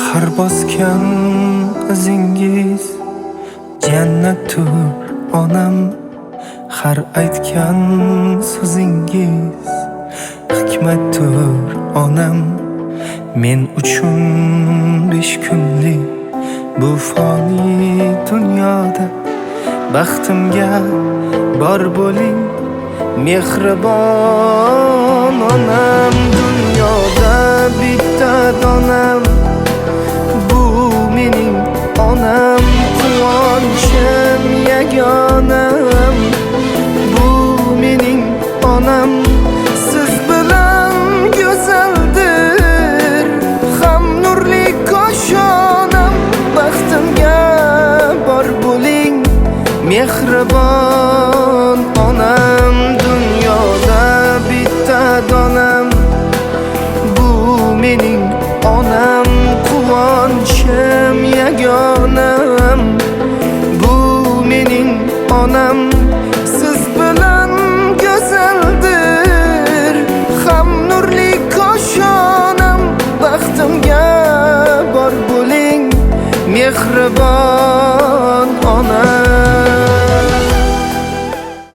Har bosgan izingiz jannattur onam, har aytgan so'zingiz hikmattur onam. Men uchun 5 kunlik bu fani dunyoda baxtimga bor bo'ling mehribon onam. Dunyoda bitta donam, bu mening onam, quvonchim yagonam, bu mening onam. Siz bilan go'zaldir ham nurli koshonam, baxtimga bor bo'ling mehribon onam. Dunyoda bitta donam, bu mening onam, quvonchim yagonam, bu mening onam. Siz bilan go'zaldir ham nurli koshonam, baxtimga bor bo'ling mehribon onam.